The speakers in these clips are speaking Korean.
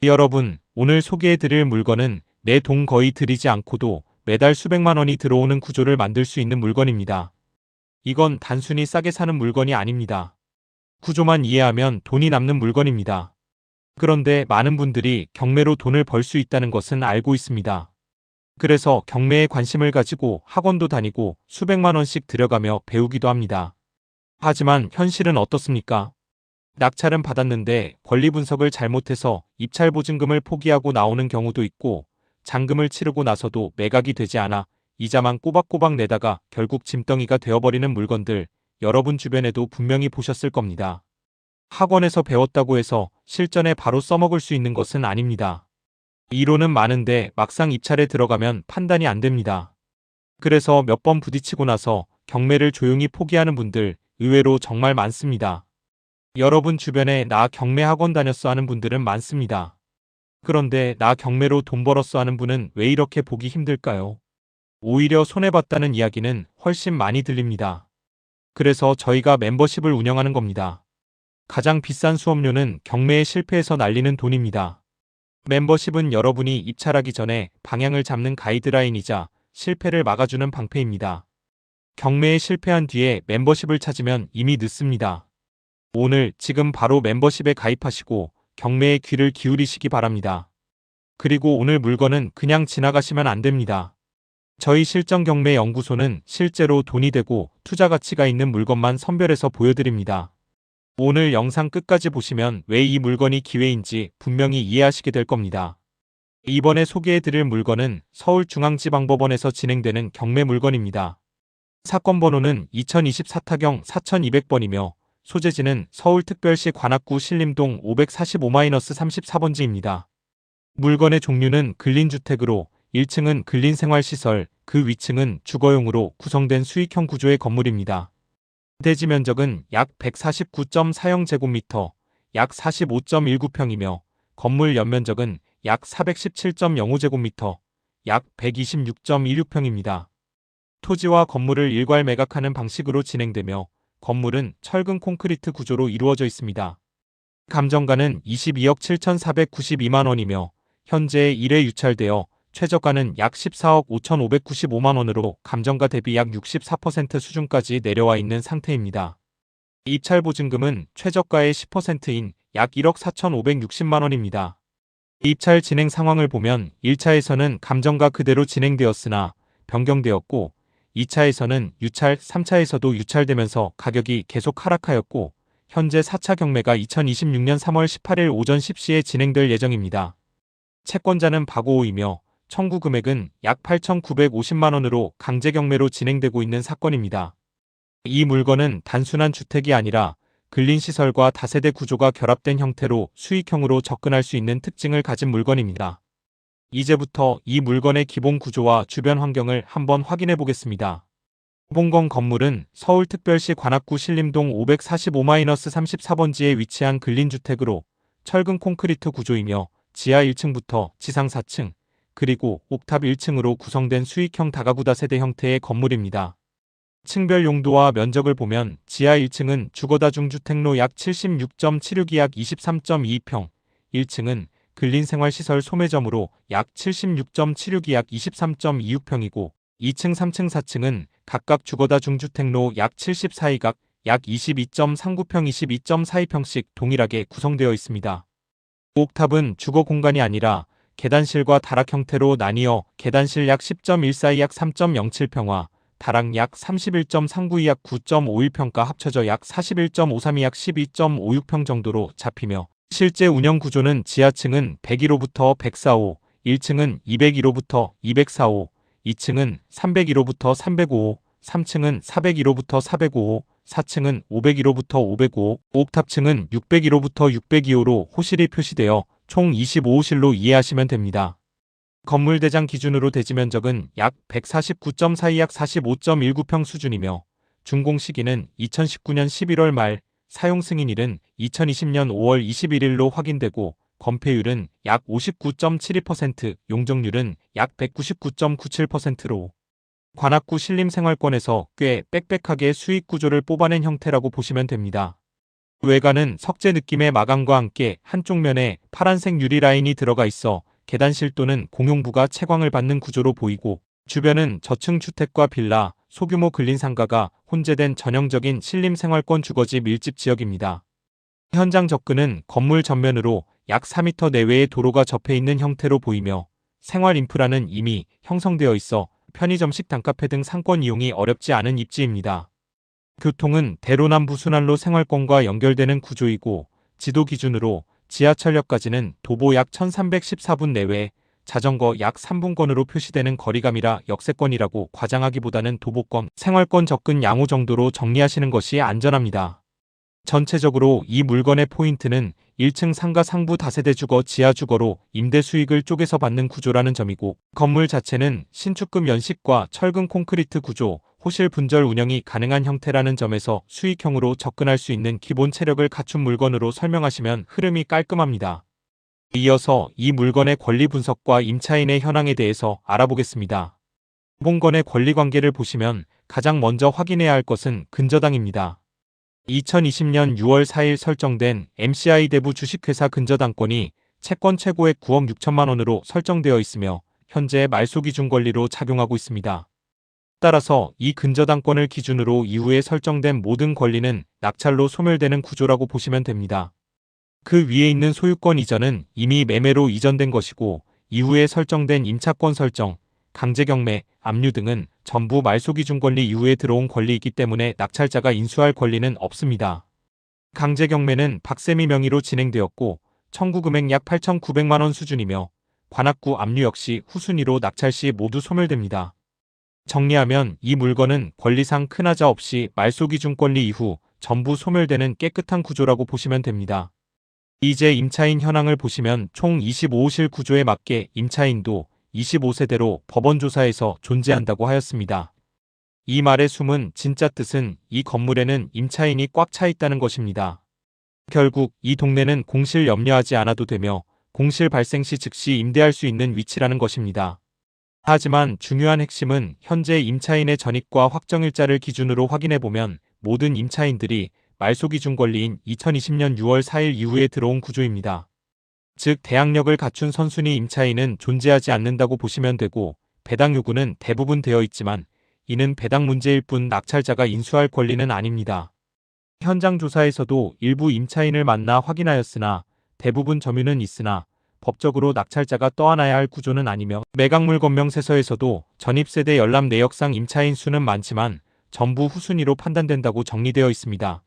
여러분, 오늘 소개해드릴 물건은 내 돈 거의 들이지 않고도 매달 수백만 원이 들어오는 구조를 만들 수 있는 물건입니다. 이건 단순히 싸게 사는 물건이 아닙니다. 구조만 이해하면 돈이 남는 물건입니다. 그런데 많은 분들이 경매로 돈을 벌 수 있다는 것은 알고 있습니다. 그래서 경매에 관심을 가지고 학원도 다니고 수백만 원씩 들여가며 배우기도 합니다. 하지만 현실은 어떻습니까? 낙찰은 받았는데 권리 분석을 잘못해서 입찰 보증금을 포기하고 나오는 경우도 있고, 잔금을 치르고 나서도 매각이 되지 않아 이자만 꼬박꼬박 내다가 결국 짐덩이가 되어버리는 물건들, 여러분 주변에도 분명히 보셨을 겁니다. 학원에서 배웠다고 해서 실전에 바로 써먹을 수 있는 것은 아닙니다. 이론은 많은데 막상 입찰에 들어가면 판단이 안 됩니다. 그래서 몇 번 부딪히고 나서 경매를 조용히 포기하는 분들 의외로 정말 많습니다. 여러분 주변에 나 경매 학원 다녔어 하는 분들은 많습니다. 그런데 나 경매로 돈 벌었어 하는 분은 왜 이렇게 보기 힘들까요? 오히려 손해봤다는 이야기는 훨씬 많이 들립니다. 그래서 저희가 멤버십을 운영하는 겁니다. 가장 비싼 수업료는 경매에 실패해서 날리는 돈입니다. 멤버십은 여러분이 입찰하기 전에 방향을 잡는 가이드라인이자 실패를 막아주는 방패입니다. 경매에 실패한 뒤에 멤버십을 찾으면 이미 늦습니다. 오늘 지금 바로 멤버십에 가입하시고 경매에 귀를 기울이시기 바랍니다. 그리고 오늘 물건은 그냥 지나가시면 안 됩니다. 저희 실전경매연구소는 실제로 돈이 되고 투자 가치가 있는 물건만 선별해서 보여드립니다. 오늘 영상 끝까지 보시면 왜 이 물건이 기회인지 분명히 이해하시게 될 겁니다. 이번에 소개해드릴 물건은 서울중앙지방법원에서 진행되는 경매 물건입니다. 사건 번호는 2024타경 4200번이며 소재지는 서울특별시 관악구 신림동 545-34번지입니다. 물건의 종류는 근린주택으로 1층은 근린생활시설, 그 위층은 주거용으로 구성된 수익형 구조의 건물입니다. 대지 면적은 약 149.40제곱미터, 약 45.19평이며 건물 연면적은 약 417.05제곱미터, 약 126.26평입니다. 토지와 건물을 일괄 매각하는 방식으로 진행되며 건물은 철근 콘크리트 구조로 이루어져 있습니다. 감정가는 22억 7,492만 원이며 현재 1회 유찰되어 최저가는 약 14억 5,595만 원으로 감정가 대비 약 64% 수준까지 내려와 있는 상태입니다. 입찰 보증금은 최저가의 10%인 약 1억 4,560만 원입니다. 입찰 진행 상황을 보면 1차에서는 감정가 그대로 진행되었으나 변경되었고, 2차에서는 유찰, 3차에서도 유찰되면서 가격이 계속 하락하였고, 현재 4차 경매가 2026년 3월 18일 오전 10시에 진행될 예정입니다. 채권자는 박오호이며 청구 금액은 약 8,950만 원으로 강제 경매로 진행되고 있는 사건입니다. 이 물건은 단순한 주택이 아니라 근린시설과 다세대 구조가 결합된 형태로 수익형으로 접근할 수 있는 특징을 가진 물건입니다. 이제부터 이 물건의 기본 구조와 주변 환경을 한번 확인해 보겠습니다. 보봉건 건물은 서울특별시 관악구 신림동 545-34번지에 위치한 근린주택으로 철근 콘크리트 구조이며 지하 1층부터 지상 4층, 그리고 옥탑 1층으로 구성된 수익형 다가구 다세대 형태의 건물입니다. 층별 용도와 면적을 보면 지하 1층은 주거다중주택로 약 76.76이 약 23.22평, 1층은 근린생활시설 소매점으로 약 76.76이 약 23.26평이고 2층, 3층, 4층은 각각 주거다중주택로 약 74이각 약 22.39평, 22.42평씩 동일하게 구성되어 있습니다. 옥탑은 주거 공간이 아니라 계단실과 다락 형태로 나뉘어 계단실 약 10.14이 약 3.07평화, 다락 약 31.39이 약 9.51평가 합쳐져 약 41.53이 약 12.56평 정도로 잡히며 실제 운영 구조는 지하층은 101호부터 104호, 1층은 201호부터 204호, 2층은 301호부터 305호, 3층은 401호부터 405호, 4층은 501호부터 505호, 옥탑층은 601호부터 602호로 호실이 표시되어 총 25호실로 이해하시면 됩니다. 건물 대장 기준으로 대지 면적은 약 149.42 약 45.19평 수준이며 준공 시기는 2019년 11월 말, 사용 승인일은 2020년 5월 21일로 확인되고 건폐율은 약 59.72%, 용적률은 약 199.97%로 관악구 신림생활권에서 꽤 빽빽하게 수익 구조를 뽑아낸 형태라고 보시면 됩니다. 외관은 석재 느낌의 마감과 함께 한쪽 면에 파란색 유리 라인이 들어가 있어 계단실 또는 공용부가 채광을 받는 구조로 보이고, 주변은 저층 주택과 빌라, 소규모 근린 상가가 혼재된 전형적인 신림 생활권 주거지 밀집 지역입니다. 현장 접근은 건물 전면으로 약 4m 내외의 도로가 접해 있는 형태로 보이며, 생활 인프라는 이미 형성되어 있어 편의점식 단카페 등 상권 이용이 어렵지 않은 입지입니다. 교통은 대로남부 순환로 생활권과 연결되는 구조이고, 지도 기준으로 지하철역까지는 도보 약 1314분 내외, 자전거 약 3분권으로 표시되는 거리감이라 역세권이라고 과장하기보다는 도보권, 생활권 접근 양호 정도로 정리하시는 것이 안전합니다. 전체적으로 이 물건의 포인트는 1층 상가 상부 다세대 주거 지하 주거로 임대 수익을 쪼개서 받는 구조라는 점이고, 건물 자체는 신축급 연식과 철근 콘크리트 구조, 호실 분절 운영이 가능한 형태라는 점에서 수익형으로 접근할 수 있는 기본 체력을 갖춘 물건으로 설명하시면 흐름이 깔끔합니다. 이어서 이 물건의 권리 분석과 임차인의 현황에 대해서 알아보겠습니다. 본건의 권리 관계를 보시면 가장 먼저 확인해야 할 것은 근저당입니다. 2020년 6월 4일 설정된 MCI 대부 주식회사 근저당권이 채권 최고액 9억 6천만 원으로 설정되어 있으며 현재 말소 기준 권리로 작용하고 있습니다. 따라서 이 근저당권을 기준으로 이후에 설정된 모든 권리는 낙찰로 소멸되는 구조라고 보시면 됩니다. 그 위에 있는 소유권 이전은 이미 매매로 이전된 것이고, 이후에 설정된 임차권 설정, 강제경매, 압류 등은 전부 말소 기준 권리 이후에 들어온 권리이기 때문에 낙찰자가 인수할 권리는 없습니다. 강제경매는 박세미 명의로 진행되었고 청구 금액 약 8,900만 원 수준이며, 관악구 압류 역시 후순위로 낙찰 시 모두 소멸됩니다. 정리하면 이 물건은 권리상 큰 하자 없이 말소 기준 권리 이후 전부 소멸되는 깨끗한 구조라고 보시면 됩니다. 이제 임차인 현황을 보시면 총 25호실 구조에 맞게 임차인도 25세대로 법원 조사에서 존재한다고 하였습니다. 이 말의 숨은 진짜 뜻은 이 건물에는 임차인이 꽉 차 있다는 것입니다. 결국 이 동네는 공실 염려하지 않아도 되며 공실 발생 시 즉시 임대할 수 있는 위치라는 것입니다. 하지만 중요한 핵심은 현재 임차인의 전입과 확정일자를 기준으로 확인해보면 모든 임차인들이 말소 기준 권리인 2020년 6월 4일 이후에 들어온 구조입니다. 즉 대항력을 갖춘 선순위 임차인은 존재하지 않는다고 보시면 되고, 배당 요구는 대부분 되어 있지만 이는 배당 문제일 뿐 낙찰자가 인수할 권리는 아닙니다. 현장 조사에서도 일부 임차인을 만나 확인하였으나 대부분 점유는 있으나 법적으로 낙찰자가 떠안아야 할 구조는 아니며, 매각물 건명세서에서도 전입세대 열람 내역상 임차인 수는 많지만 전부 후순위로 판단된다고 정리되어 있습니다.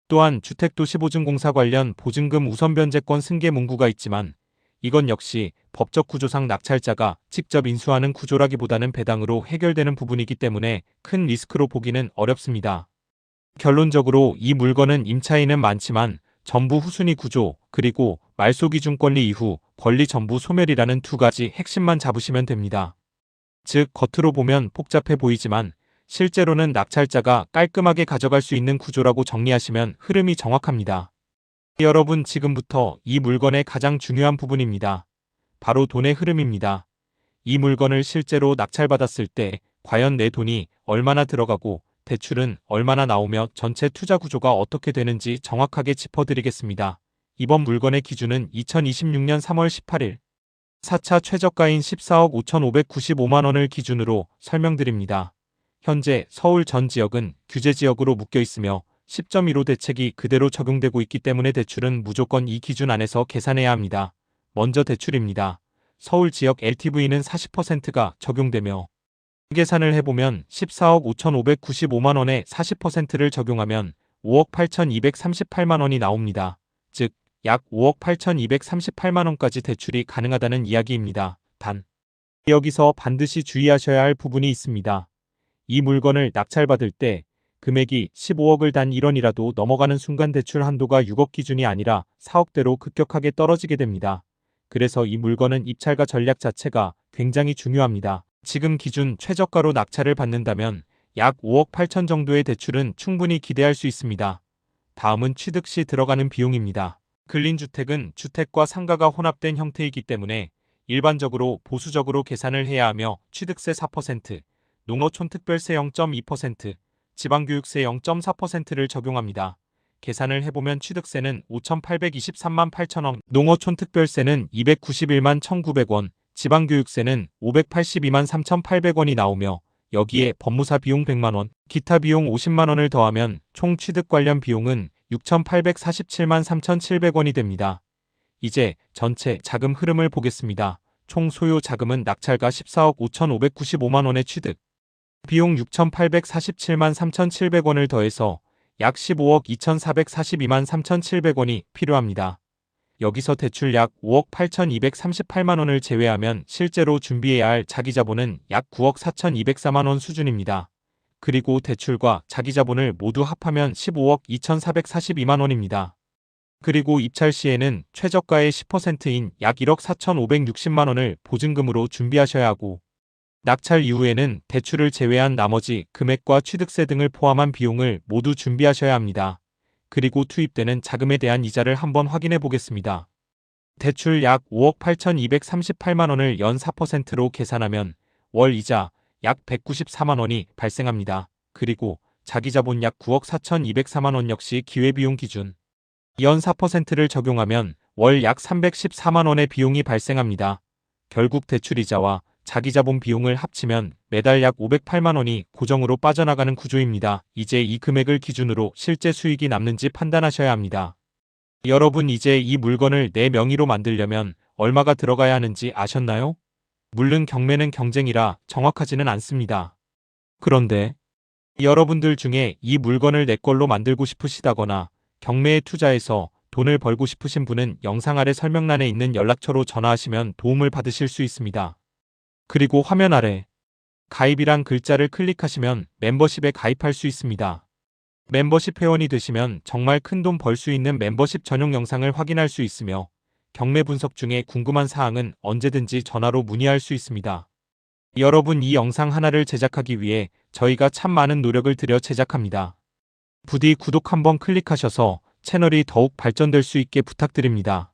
또한 주택도시보증공사 관련 보증금 우선 변제권 승계 문구가 있지만 이건 역시 법적 구조상 낙찰자가 직접 인수하는 구조라기보다는 배당으로 해결되는 부분이기 때문에 큰 리스크로 보기는 어렵습니다. 결론적으로 이 물건은 임차인은 많지만 전부 후순위 구조, 그리고 말소 기준 권리 이후 권리 전부 소멸이라는 두 가지 핵심만 잡으시면 됩니다. 즉 겉으로 보면 복잡해 보이지만 실제로는 낙찰자가 깔끔하게 가져갈 수 있는 구조라고 정리하시면 흐름이 정확합니다. 여러분, 지금부터 이 물건의 가장 중요한 부분입니다. 바로 돈의 흐름입니다. 이 물건을 실제로 낙찰받았을 때 과연 내 돈이 얼마나 들어가고 대출은 얼마나 나오며 전체 투자 구조가 어떻게 되는지 정확하게 짚어드리겠습니다. 이번 물건의 기준은 2026년 3월 18일 4차 최저가인 14억 5,595만 원을 기준으로 설명드립니다. 현재 서울 전 지역은 규제지역으로 묶여 있으며 10.15 대책이 그대로 적용되고 있기 때문에 대출은 무조건 이 기준 안에서 계산해야 합니다. 먼저 대출입니다. 서울 지역 LTV는 40%가 적용되며 계산을 해보면 14억 5,595만 원에 40%를 적용하면 5억 8,238만 원이 나옵니다. 즉 약 5억 8,238만 원까지 대출이 가능하다는 이야기입니다. 단, 여기서 반드시 주의하셔야 할 부분이 있습니다. 이 물건을 낙찰받을 때 금액이 15억을 단 1원이라도 넘어가는 순간 대출 한도가 6억 기준이 아니라 4억대로 급격하게 떨어지게 됩니다. 그래서 이 물건은 입찰가 전략 자체가 굉장히 중요합니다. 지금 기준 최저가로 낙찰을 받는다면 약 5억 8천 정도의 대출은 충분히 기대할 수 있습니다. 다음은 취득 시 들어가는 비용입니다. 근린주택은 주택과 상가가 혼합된 형태이기 때문에 일반적으로 보수적으로 계산을 해야 하며 취득세 4%, 농어촌 특별세 0.2%, 지방교육세 0.4%를 적용합니다. 계산을 해보면 취득세는 5,823만 8천원, 농어촌특별세는 291만 1,900원, 지방교육세는 582만 3,800원이 나오며 여기에 법무사 비용 100만원, 기타 비용 50만원을 더하면 총 취득 관련 비용은 6,847만 3,700원이 됩니다. 이제 전체 자금 흐름을 보겠습니다. 총 소요 자금은 낙찰가 14억 5,595만원의 취득, 비용 6,847만 3,700원을 더해서 약 15억 2,442만 3,700원이 필요합니다. 여기서 대출 약 5억 8,238만원을 제외하면 실제로 준비해야 할 자기자본은 약 9억 4,204만원 수준입니다. 그리고 대출과 자기자본을 모두 합하면 15억 2,442만원입니다. 그리고 입찰 시에는 최저가의 10%인 약 1억 4,560만원을 보증금으로 준비하셔야 하고 낙찰 이후에는 대출을 제외한 나머지 금액과 취득세 등을 포함한 비용을 모두 준비하셔야 합니다. 그리고 투입되는 자금에 대한 이자를 한번 확인해 보겠습니다. 대출 약 5억 8,238만원을 연 4%로 계산하면 월 이자 약 194만원이 발생합니다. 그리고 자기자본 약 9억 4,204만원 역시 기회비용 기준 연 4%를 적용하면 월 약 314만원의 비용이 발생합니다. 결국 대출이자와 자기자본 비용을 합치면 매달 약 508만원이 고정으로 빠져나가는 구조입니다. 이제 이 금액을 기준으로 실제 수익이 남는지 판단하셔야 합니다. 여러분 이제 이 물건을 내 명의로 만들려면 얼마가 들어가야 하는지 아셨나요? 물론 경매는 경쟁이라 정확하지는 않습니다. 그런데 여러분들 중에 이 물건을 내 걸로 만들고 싶으시다거나 경매에 투자해서 돈을 벌고 싶으신 분은 영상 아래 설명란에 있는 연락처로 전화하시면 도움을 받으실 수 있습니다. 그리고 화면 아래 가입이란 글자를 클릭하시면 멤버십에 가입할 수 있습니다. 멤버십 회원이 되시면 정말 큰 돈 벌 수 있는 멤버십 전용 영상을 확인할 수 있으며 경매 분석 중에 궁금한 사항은 언제든지 전화로 문의할 수 있습니다. 여러분 이 영상 하나를 제작하기 위해 저희가 참 많은 노력을 들여 제작합니다. 부디 구독 한번 클릭하셔서 채널이 더욱 발전될 수 있게 부탁드립니다.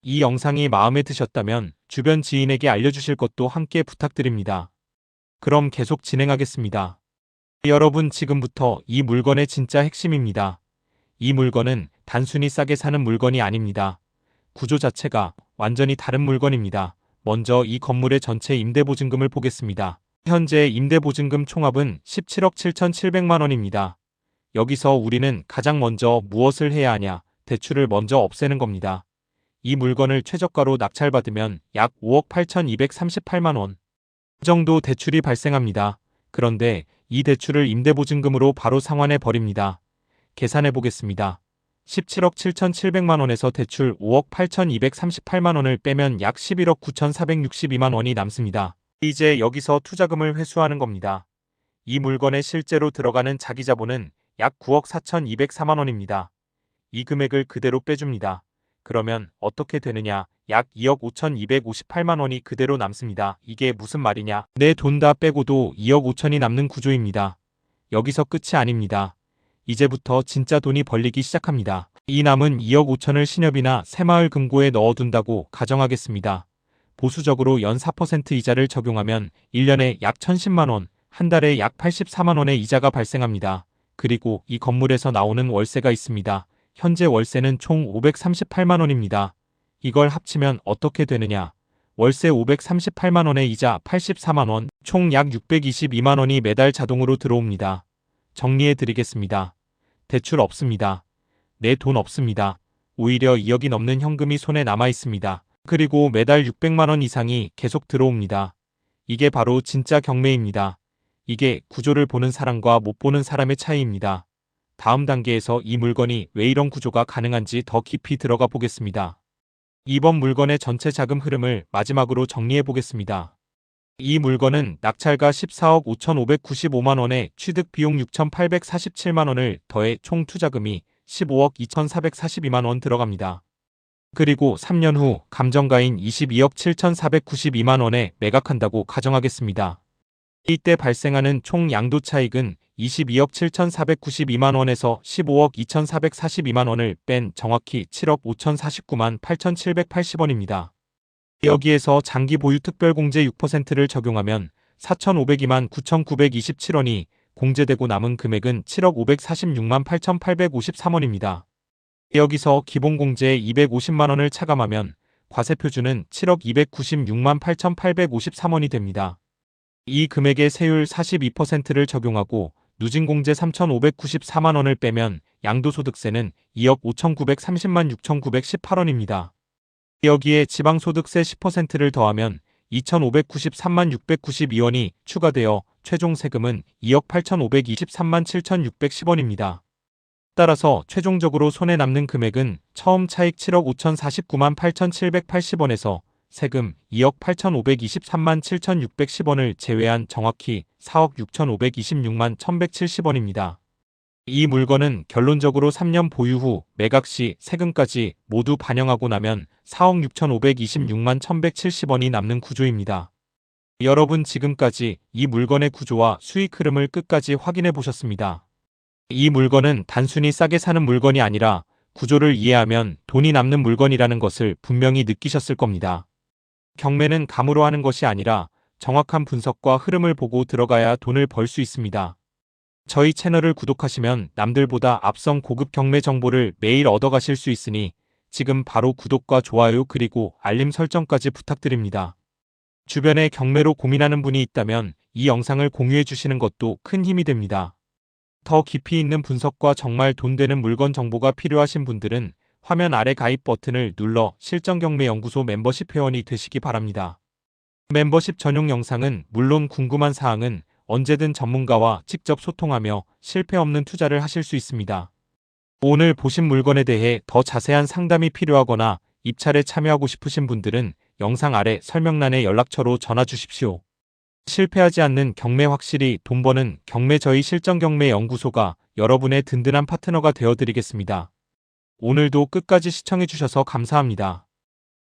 이 영상이 마음에 드셨다면 주변 지인에게 알려주실 것도 함께 부탁드립니다. 그럼 계속 진행하겠습니다. 여러분 지금부터 이 물건의 진짜 핵심입니다. 이 물건은 단순히 싸게 사는 물건이 아닙니다. 구조 자체가 완전히 다른 물건입니다. 먼저 이 건물의 전체 임대보증금을 보겠습니다. 현재 임대보증금 총합은 17억 7,700만 원입니다. 여기서 우리는 가장 먼저 무엇을 해야 하냐? 대출을 먼저 없애는 겁니다. 이 물건을 최저가로 낙찰받으면 약 5억 8,238만 원 정도 대출이 발생합니다. 그런데 이 대출을 임대보증금으로 바로 상환해 버립니다. 계산해 보겠습니다. 17억 7,700만 원에서 대출 5억 8,238만 원을 빼면 약 11억 9,462만 원이 남습니다. 이제 여기서 투자금을 회수하는 겁니다. 이 물건에 실제로 들어가는 자기자본은 약 9억 4,204만 원입니다. 이 금액을 그대로 빼줍니다. 그러면 어떻게 되느냐? 약 2억 5,258만 원이 그대로 남습니다. 이게 무슨 말이냐? 내 돈 다 빼고도 2억 5천이 남는 구조입니다. 여기서 끝이 아닙니다. 이제부터 진짜 돈이 벌리기 시작합니다. 이 남은 2억 5천을 신협이나 새마을 금고에 넣어둔다고 가정하겠습니다. 보수적으로 연 4% 이자를 적용하면 1년에 약 1,010만 원, 한 달에 약 84만 원의 이자가 발생합니다. 그리고 이 건물에서 나오는 월세가 있습니다. 현재 월세는 총 538만 원입니다. 이걸 합치면 어떻게 되느냐? 월세 538만 원에 이자 84만 원, 총 약 622만 원이 매달 자동으로 들어옵니다. 정리해 드리겠습니다. 대출 없습니다. 내 돈 없습니다. 오히려 2억이 넘는 현금이 손에 남아 있습니다. 그리고 매달 600만 원 이상이 계속 들어옵니다. 이게 바로 진짜 경매입니다. 이게 구조를 보는 사람과 못 보는 사람의 차이입니다. 다음 단계에서 이 물건이 왜 이런 구조가 가능한지 더 깊이 들어가 보겠습니다. 이번 물건의 전체 자금 흐름을 마지막으로 정리해 보겠습니다. 이 물건은 낙찰가 14억 5,595만 원에 취득 비용 6,847만 원을 더해 총 투자금이 15억 2,442만 원 들어갑니다. 그리고 3년 후 감정가인 22억 7,492만 원에 매각한다고 가정하겠습니다. 이때 발생하는 총 양도 차익은 22억 7,492만 원에서 15억 2,442만 원을 뺀 정확히 7억 5,049만 8,780원입니다. 여기에서 장기 보유 특별공제 6%를 적용하면 4,502만 9,927원이 공제되고 남은 금액은 7억 546만 8,853원입니다. 여기서 기본공제 250만 원을 차감하면 과세표준은 7억 296만 8,853원이 됩니다. 이 금액의 세율 42%를 적용하고 누진공제 3,594만 원을 빼면 양도소득세는 2억 5,930만 6,918원입니다. 여기에 지방소득세 10%를 더하면 2,593만 692원이 추가되어 최종 세금은 2억 8,523만 7,610원입니다. 따라서 최종적으로 손에 남는 금액은 처음 차익 7억 5,049만 8,780원에서 세금 2억 8,523만 7,610원을 제외한 정확히 4억 6,526만 1,170원입니다. 이 물건은 결론적으로 3년 보유 후 매각 시 세금까지 모두 반영하고 나면 4억 6,526만 1,170원이 남는 구조입니다. 여러분 지금까지 이 물건의 구조와 수익 흐름을 끝까지 확인해 보셨습니다. 이 물건은 단순히 싸게 사는 물건이 아니라 구조를 이해하면 돈이 남는 물건이라는 것을 분명히 느끼셨을 겁니다. 경매는 감으로 하는 것이 아니라 정확한 분석과 흐름을 보고 들어가야 돈을 벌 수 있습니다. 저희 채널을 구독하시면 남들보다 앞선 고급 경매 정보를 매일 얻어가실 수 있으니 지금 바로 구독과 좋아요 그리고 알림 설정까지 부탁드립니다. 주변에 경매로 고민하는 분이 있다면 이 영상을 공유해 주시는 것도 큰 힘이 됩니다. 더 깊이 있는 분석과 정말 돈 되는 물건 정보가 필요하신 분들은 화면 아래 가입 버튼을 눌러 실전경매연구소 멤버십 회원이 되시기 바랍니다. 멤버십 전용 영상은 물론 궁금한 사항은 언제든 전문가와 직접 소통하며 실패 없는 투자를 하실 수 있습니다. 오늘 보신 물건에 대해 더 자세한 상담이 필요하거나 입찰에 참여하고 싶으신 분들은 영상 아래 설명란에 연락처로 전화 주십시오. 실패하지 않는 경매 확실히 돈 버는 경매 저희 실전경매연구소가 여러분의 든든한 파트너가 되어드리겠습니다. 오늘도 끝까지 시청해주셔서 감사합니다.